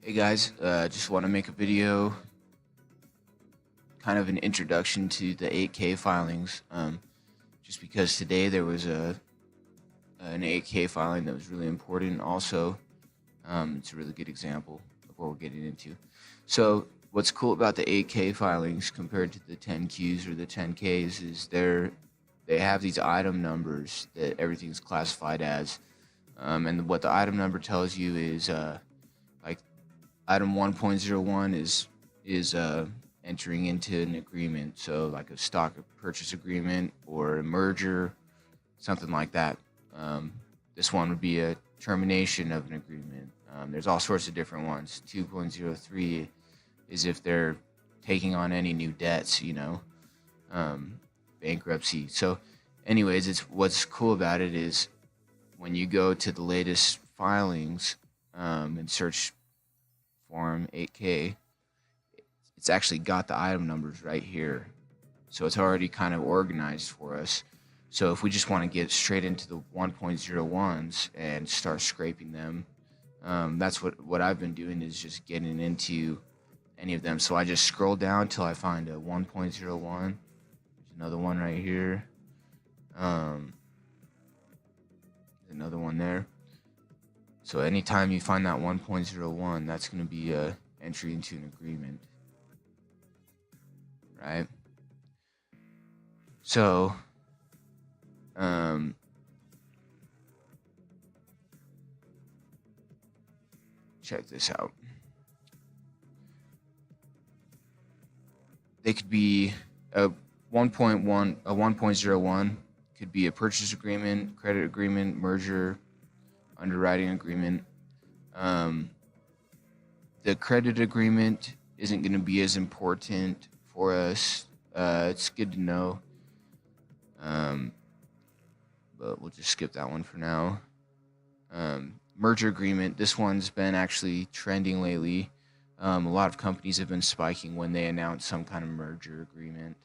Hey guys, just want to make a video, kind of an introduction to the 8K filings. Just because today there was an 8K filing that was really important. Also, it's a really good example of what we're getting into. So, what's cool about the 8K filings compared to the 10Qs or the 10Ks is they have these item numbers that everything's classified as, and what the item number tells you is like item 1.01 is entering into an agreement, so like a stock purchase agreement or a merger, something like that. This one would be a termination of an agreement. There's all sorts of different ones. 2.03 is if they're taking on any new debts, bankruptcy. So anyways, it's what's cool about it is when you go to the latest filings and search form 8K, it's actually got the item numbers right here. So it's already kind of organized for us. So if we just want to get straight into the 1.01s and start scraping them, that's what I've been doing, is just getting into any of them. So I just scroll down till I find a 1.01. There's another one right here. Another one there. So anytime you find that 1.01, that's going to be a entry into an agreement, right? So, check this out. They could be a 1.01 could be a purchase agreement, credit agreement, merger, underwriting agreement. The credit agreement isn't going to be as important for us. It's good to know, but we'll just skip that one for now. Merger agreement, this one's been actually trending lately. A lot of companies have been spiking when they announce some kind of merger agreement.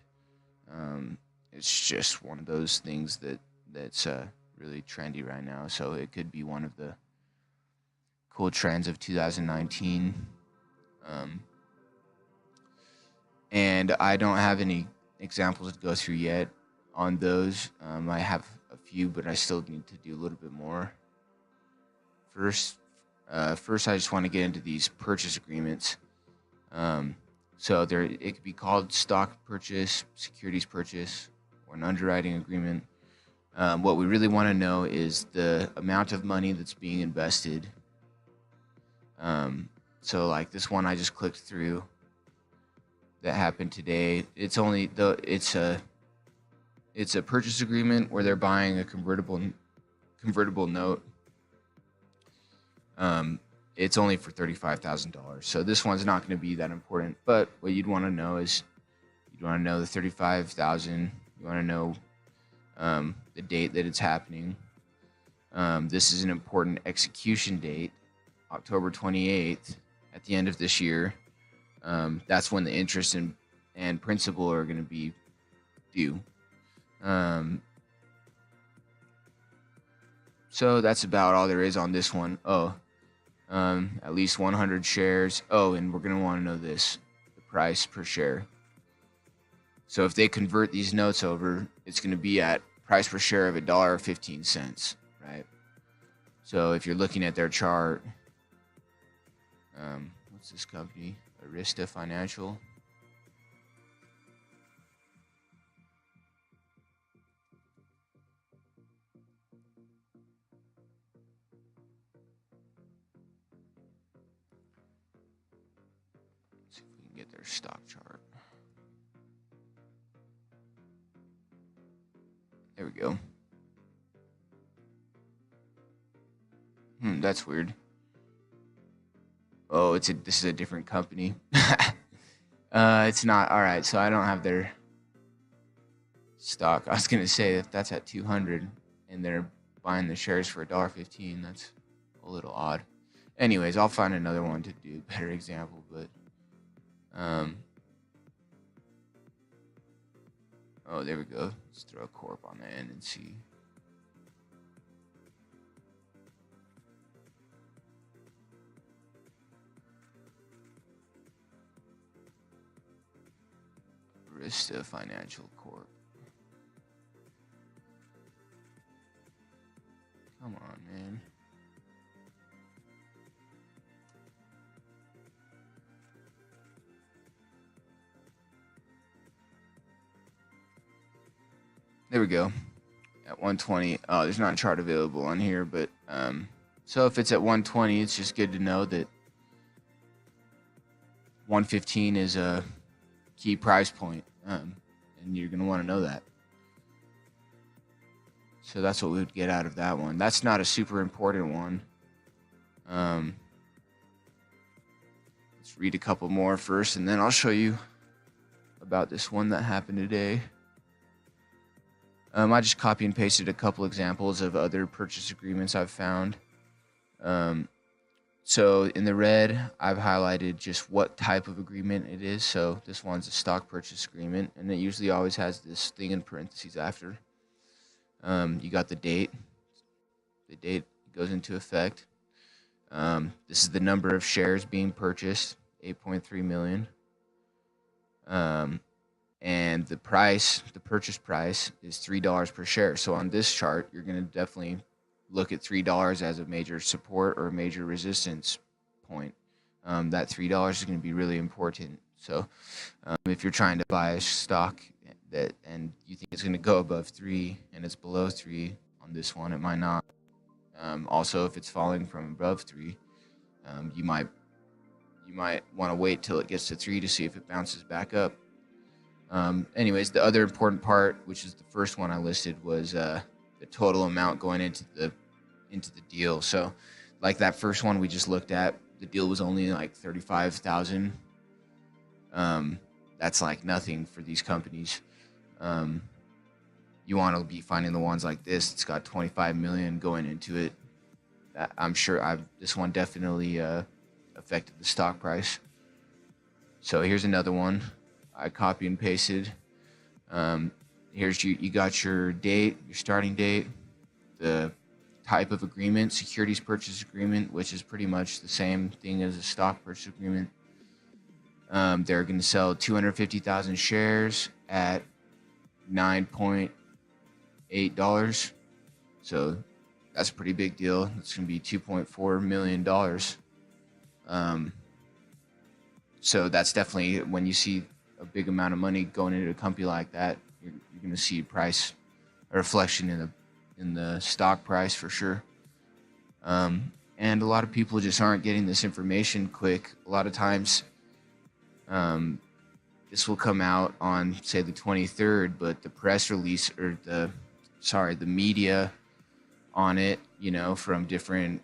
It's just one of those things that's really trendy right now. So it could be one of the cool trends of 2019. And I don't have any examples to go through yet on those. I have a few, but I still need to do a little bit more. First, I just want to get into these purchase agreements. So it could be called stock purchase, securities purchase, or an underwriting agreement. What we really want to know is the amount of money that's being invested. So like this one I just clicked through that happened today. It's a purchase agreement where they're buying a convertible note. It's only for $35,000. So this one's not going to be that important. But what you'd want to know is you'd want to know the $35,000. You want to know the date that it's happening. This is an important execution date, October 28th, at the end of this year. That's when the interest and principal are going to be due. So that's about all there is on this one. At least 100 shares. And we're going to want to know the price per share. So if they convert these notes over, it's going to be at price per share of $1.15, right? So if you're looking at their chart, what's this company? Arista Financial. Let's see if we can get their stock chart. There we go. That's weird. Oh, this is a different company. It's not. All right, so I don't have their stock. I was gonna say if that's at 200 and they're buying the shares for $1.15, that's a little odd. Anyways, I'll find another one to do a better example. But oh, there we go. Let's throw a corp on the end and see. Vista Financial Corp. Come on, man. There we go. At 120. Oh, there's not a chart available on here, but so if it's at 120, it's just good to know that 115 is a key price point, and you're going to want to know that. So that's what we would get out of that one. That's not a super important one. Let's read a couple more first, and then I'll show you about this one that happened today. I just copy and pasted a couple examples of other purchase agreements I've found. So in the red, I've highlighted just what type of agreement it is. So this one's a stock purchase agreement, and it usually always has this thing in parentheses after. You got the date. The date goes into effect. This is the number of shares being purchased, 8.3 million. And the price, the purchase price, is $3 per share. So on this chart, you're going to definitely look at $3 as a major support or a major resistance point. That $3 is going to be really important. So if you're trying to buy a stock and you think it's going to go above 3 and it's below 3 on this one, it might not. Also, if it's falling from above 3, you might want to wait till it gets to 3 to see if it bounces back up. Anyways, the other important part, which is the first one I listed, was the total amount going into the deal. So, like that first one we just looked at, the deal was only like 35,000. That's like nothing for these companies. You want to be finding the ones like this. It's got 25 million going into it. I'm sure this one definitely affected the stock price. So here's another one. I copy and pasted. Here's you got your date, your starting date, the type of agreement, securities purchase agreement, which is pretty much the same thing as a stock purchase agreement. They're going to sell 250,000 shares at $9.8. So that's a pretty big deal. It's going to be $2.4 million. So that's definitely, when you see a big amount of money going into a company like that, you're going to see a reflection in the stock price for sure. And a lot of people just aren't getting this information quick. A lot of times, this will come out on, say, the 23rd, but the press release or the media on it, from different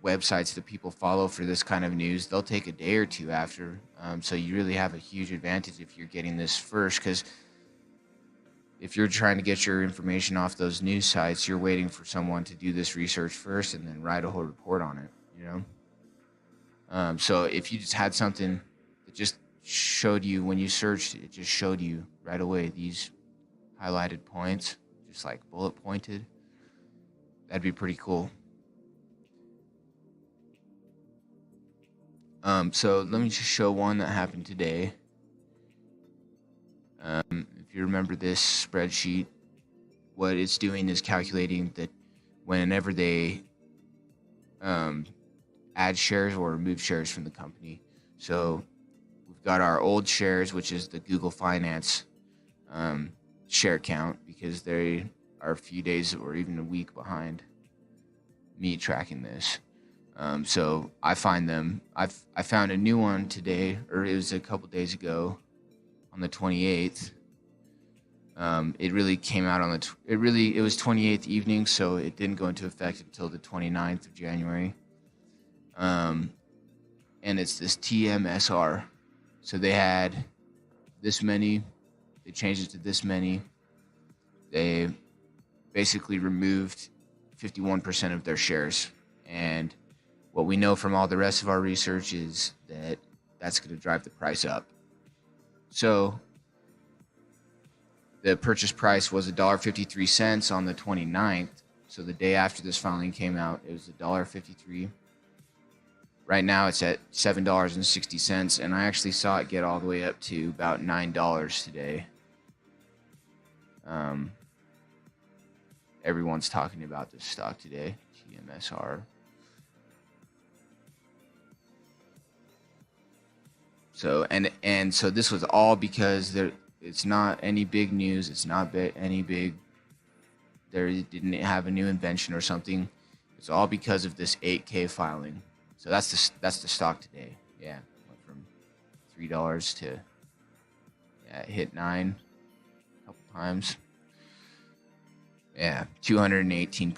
websites that people follow for this kind of news, they'll take a day or two after. So you really have a huge advantage if you're getting this first, because if you're trying to get your information off those news sites, you're waiting for someone to do this research first and then write a whole report on it, So if you just had something that just showed you, when you searched, it just showed you right away these highlighted points, just like bullet pointed, that'd be pretty cool. So let me just show one that happened today. If you remember this spreadsheet, what it's doing is calculating that whenever they add shares or remove shares from the company. So we've got our old shares, which is the Google Finance share count, because they are a few days or even a week behind me tracking this. So I find them. I found a new one today, or it was a couple days ago, on the 28th. It really came out on it was 28th evening, so it didn't go into effect until the 29th of January. And it's this TMSR. So they had this many, they changed it to this many. They basically removed 51% of their shares, and what we know from all the rest of our research is that that's going to drive the price up. So the purchase price was $1.53 on the 29th. So the day after this filing came out, it was $1.53. Right now it's at $7.60, and I actually saw it get all the way up to about $9 today. Everyone's talking about this stock today, GMSR. So so this was all because it's not any big news. It's not any big. They didn't have a new invention or something. It's all because of this 8K filing. So that's the stock today. Yeah, went from $3 to it hit 9 a couple times. Yeah, 218%.